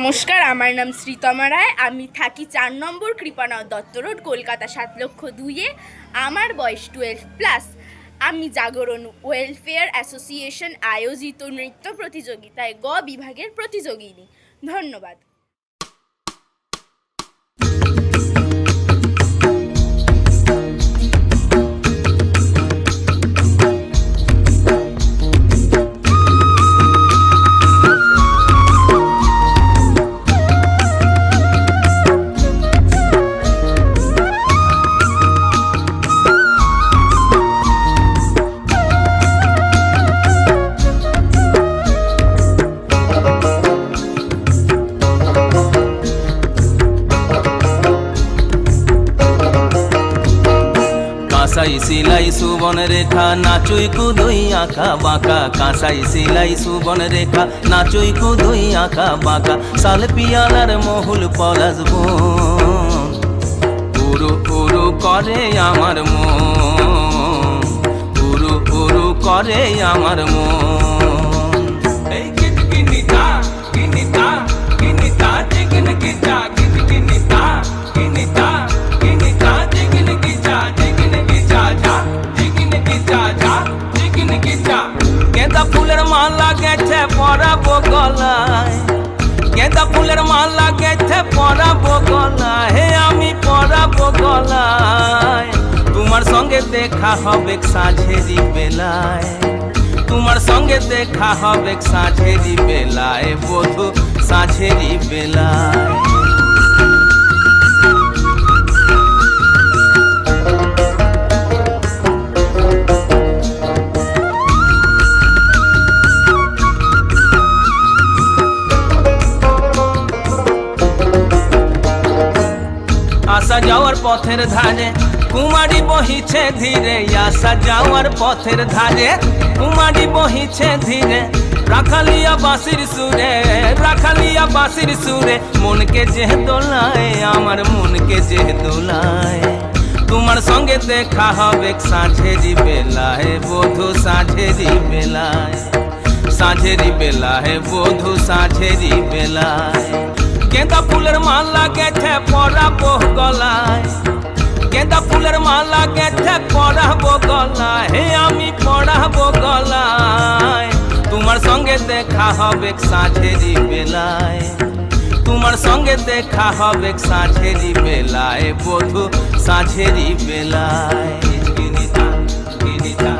নমস্কার, আমার নাম শ্রীতমা রায়। আমি থাকি 4 নম্বর কৃপানাথ দত্ত রোড, কলকাতা 7,02,এ। আমার বয়স 12+। আমি জাগরণ ওয়েলফেয়ার অ্যাসোসিয়েশন আয়োজিত নৃত্য প্রতিযোগিতায় গ বিভাগের প্রতিযোগিনী। ধন্যবাদ। কাঁসাই সিলাই সুবন রেখা নাচুই কুদুই আঁকা বাঁকা, কাঁসাই সিলাই সুবন রেখা নাচুই কুদুই আঁকা বাঁকা, শাল পিয়ালার মহুল পলাশ বন উরু উরু করে আমার মন, উরু উরু করে আমার মন। এই কিটকিনিতা কিনিতা কিনিতা জিগন কিটা কিটকিনিতা কিনিতা কিনিতা জিগন কিটা জিগন কিটা যা জিগন কিটা যা জিগন কিটা। গেঁদা ফুলের মালা গেছে পরাবো গলায়, গেঁদা ফুলের মালা গেছে পরাবো গলায়, হে আমি পরাবো গলায়। তোমার সঙ্গে দেখা হবে সাঁঝেরি বেলায়, তোমার সঙ্গে দেখা হবে সাঁঝেরি বেলায়, বধূ সাঁঝেরি বেলায়। আসা যাওয়ার পথের ধারে কুমারী বহিছে ধীরে, আসা যাওয়ার পথের ধারে কুমারী বহিছে ধীরে, রাখালিয়া বাঁশির সুরে রাখালিয়া বাঁশির সুরে, মনকে যে দোলায় আমার মনকে যে দোলায়। তোমার সঙ্গে দেখা হবে সাঁঝেরি বেলায়, বধূ সাঁঝেরি বেলায়, সাঁঝেরি বেলায় বধূ সাঁঝেরি বেলায়। গেঁদা ফুলের মালা গেছে পরাবো গলায়, গেঁদা ফুলের মালা গেছে পরাবো গলায়, হে আমি পরাবো গলায়। তোমার সঙ্গে দেখা হবে সাঁঝেরি বেলায়, তোমার সঙ্গে দেখা হবে সাঁঝেরি বেলায়, বধূ সাঁঝেরি বেলায়। কিনিতা কিনিতা